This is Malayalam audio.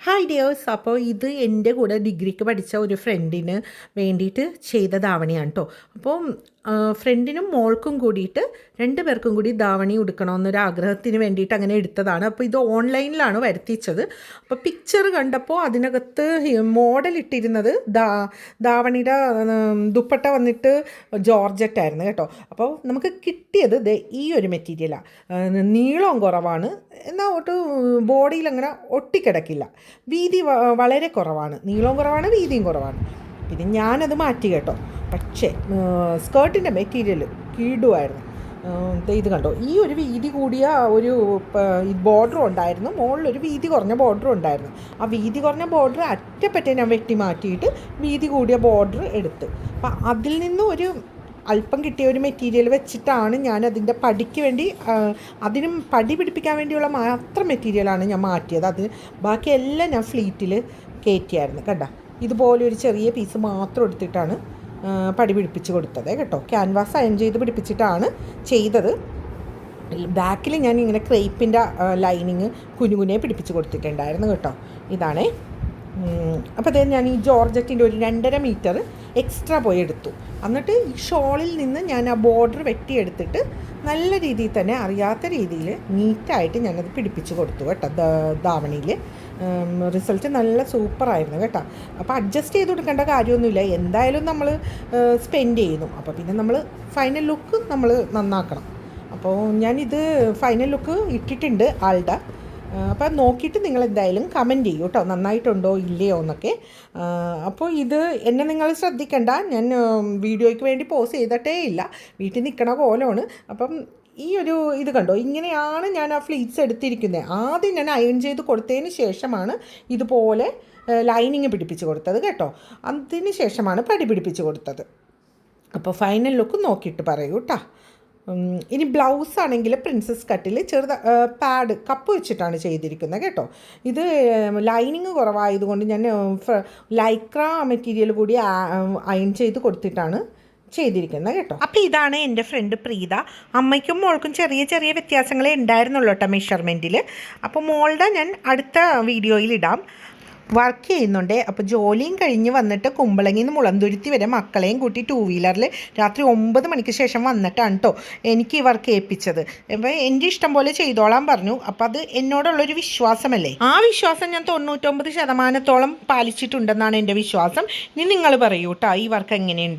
Hi dears. അപ്പോൾ ഇത് എൻ്റെ കൂടെ ഡിഗ്രിക്ക് പഠിച്ച ഒരു ഫ്രണ്ടിന് വേണ്ടിയിട്ട് ചെയ്ത ധാവണിയാണ് കേട്ടോ. അപ്പോൾ ഫ്രണ്ടിനും മോൾക്കും കൂടിയിട്ട് 2 പേർക്കും കൂടി ധാവണി ഉടുക്കണമെന്നൊരു ആഗ്രഹത്തിന് വേണ്ടിയിട്ട് അങ്ങനെ എടുത്തതാണ്. അപ്പോൾ ഇത് ഓൺലൈനിലാണ് വരുത്തിച്ചത്. അപ്പോൾ പിക്ചർ കണ്ടപ്പോൾ അതിനകത്ത് മോഡൽ ഇട്ടിരുന്നത് ധാവണിയുടെ ദുപ്പട്ട വന്നിട്ട് ജോർജറ്റ് ആയിരുന്നു കേട്ടോ. അപ്പോൾ നമുക്ക് കിട്ടിയത് ഈ ഒരു മെറ്റീരിയലാണ്. നീളവും കുറവാണ്, എന്നാൽ ഒട്ട് ബോഡിയിൽ അങ്ങനെ ഒട്ടിക്കിടക്കില്ല. വീതി വളരെ കുറവാണ്, നീളവും കുറവാണ്, വീതിയും കുറവാണ്. പിന്നെ ഞാനത് മാറ്റി കേട്ടോ. പക്ഷേ സ്കേർട്ടിൻ്റെ മെറ്റീരിയൽ കീടുമായിരുന്നു. ഇത് കണ്ടോ, ഈ ഒരു വീതി കൂടിയ ഒരു ബോർഡറും ഉണ്ടായിരുന്നു, മുകളിലൊരു വീതി കുറഞ്ഞ ബോർഡറും ഉണ്ടായിരുന്നു. ആ വീതി കുറഞ്ഞ ബോർഡർ അറ്റപ്പറ്റേ ഞാൻ വെട്ടി മാറ്റിയിട്ട് വീതി കൂടിയ ബോർഡർ എടുത്ത്, അപ്പം അതിൽ നിന്നും ഒരു അല്പം കിട്ടിയ ഒരു മെറ്റീരിയൽ വെച്ചിട്ടാണ് ഞാൻ അതിൻ്റെ പടിക്ക് വേണ്ടി, അതിനും പടി പിടിപ്പിക്കാൻ വേണ്ടിയുള്ള മാത്രം മെറ്റീരിയലാണ് ഞാൻ മാറ്റിയത്. അത് ബാക്കിയെല്ലാം ഞാൻ ഫ്ലീറ്റിൽ കയറ്റിയായിരുന്നു. കണ്ട, ഇതുപോലെ ഒരു ചെറിയ പീസ് മാത്രം എടുത്തിട്ടാണ് പടി പിടിപ്പിച്ച് കൊടുത്തത് കേട്ടോ. ക്യാൻവാസ് അയൺ ചെയ്ത് പിടിപ്പിച്ചിട്ടാണ് ചെയ്തത്. ബാക്കിൽ ഞാൻ ഇങ്ങനെ ക്രേപ്പിൻ്റെ ലൈനിങ് കുനുകുനെ പിടിപ്പിച്ച് കൊടുത്തിട്ടുണ്ടായിരുന്നു കേട്ടോ. ഇതാണേ. അപ്പോൾ അതേ ഞാൻ ഈ ജോർജറ്റിൻ്റെ ഒരു 2.5 മീറ്റർ എക്സ്ട്രാ പോയി എടുത്തു. എന്നിട്ട് ഈ ഷോളിൽ നിന്ന് ഞാൻ ആ ബോർഡർ വെട്ടിയെടുത്തിട്ട് നല്ല രീതിയിൽ തന്നെ അറിയാത്ത രീതിയിൽ നീറ്റായിട്ട് ഞാനത് പിടിപ്പിച്ച് കൊടുത്തു കേട്ടോ. ധാവണിയിൽ റിസൾട്ട് നല്ല സൂപ്പറായിരുന്നു കേട്ടോ. അപ്പോൾ അഡ്ജസ്റ്റ് ചെയ്ത് കൊടുക്കേണ്ട കാര്യമൊന്നുമില്ല, എന്തായാലും നമ്മൾ സ്പെൻഡ് ചെയ്യുന്നു. അപ്പോൾ പിന്നെ നമ്മൾ ഫൈനൽ ലുക്ക് നമ്മൾ നന്നാക്കണം. അപ്പോൾ ഞാനിത് ഫൈനൽ ലുക്ക് ഇട്ടിട്ടുണ്ട് ആളുടെ. അപ്പം നോക്കിയിട്ട് നിങ്ങൾ എന്തായാലും കമൻറ്റ് ചെയ്യൂ കേട്ടോ, നന്നായിട്ടുണ്ടോ ഇല്ലയോ എന്നൊക്കെ. അപ്പോൾ ഇത് എന്നെ നിങ്ങൾ ശ്രദ്ധിക്കണ്ട, ഞാൻ വീഡിയോയ്ക്ക് വേണ്ടി പോസ് ചെയ്തിട്ടേ ഇല്ല, വീട്ടിൽ നിൽക്കണ കോലമാണ്. അപ്പം ഈ ഒരു ഇത് കണ്ടോ, ഇങ്ങനെയാണ് ഞാൻ ആ ഫ്ലീറ്റ്സ് എടുത്തിരിക്കുന്നത്. ആദ്യം ഞാൻ അയൺ ചെയ്ത് കൊടുത്തതിന് ശേഷമാണ് ഇതുപോലെ ലൈനിങ് പിടിപ്പിച്ച് കൊടുത്തത് കേട്ടോ. അതിന് ശേഷമാണ് പടി പിടിപ്പിച്ച് കൊടുത്തത്. അപ്പോൾ ഫൈനൽ ലുക്ക് നോക്കിയിട്ട് പറയൂ കേട്ടോ. ഇനി ബ്ലൗസ് ആണെങ്കിൽ പ്രിൻസസ് കട്ടിൽ പാഡ് കപ്പ് വെച്ചിട്ടാണ് ചെയ്തിരിക്കുന്നത് കേട്ടോ. ഇത് ലൈനിങ് കുറവായതുകൊണ്ട് ഞാൻ ലൈക്ര മെറ്റീരിയൽ കൂടി അയൺ ചെയ്ത് കൊടുത്തിട്ടാണ് ചെയ്തിരിക്കുന്നത് കേട്ടോ. അപ്പോൾ ഇതാണ് എൻ്റെ ഫ്രണ്ട് പ്രീത. അമ്മയ്ക്കും മോൾക്കും ചെറിയ ചെറിയ വ്യത്യാസങ്ങളേ ഉണ്ടായിരുന്നുള്ളൂ കേട്ടോ മെഷർമെൻറ്റിൽ. അപ്പോൾ മോളുടെ ഞാൻ അടുത്ത വീഡിയോയിൽ ഇടാം. വർക്ക് ചെയ്യുന്നുണ്ട്. അപ്പോൾ ജോലിയും കഴിഞ്ഞ് വന്നിട്ട് കുമ്പളങ്ങിൽ നിന്ന് മുളന്തുരുത്തി വരെ മക്കളെയും കൂട്ടി 2 വീലറിൽ രാത്രി 9 മണിക്ക് ശേഷം വന്നിട്ടാണ് കേട്ടോ എനിക്ക് ഈ വർക്ക് ഏൽപ്പിച്ചത്. അപ്പോൾ എൻ്റെ ഇഷ്ടം പോലെ ചെയ്തോളാൻ പറഞ്ഞു. അപ്പോൾ അത് എന്നോടുള്ളൊരു വിശ്വാസമല്ലേ, ആ വിശ്വാസം ഞാൻ 99% പാലിച്ചിട്ടുണ്ടെന്നാണ് എൻ്റെ വിശ്വാസം. ഇനി നിങ്ങൾ പറയൂ കേട്ടോ ഈ വർക്ക് എങ്ങനെയുണ്ട്.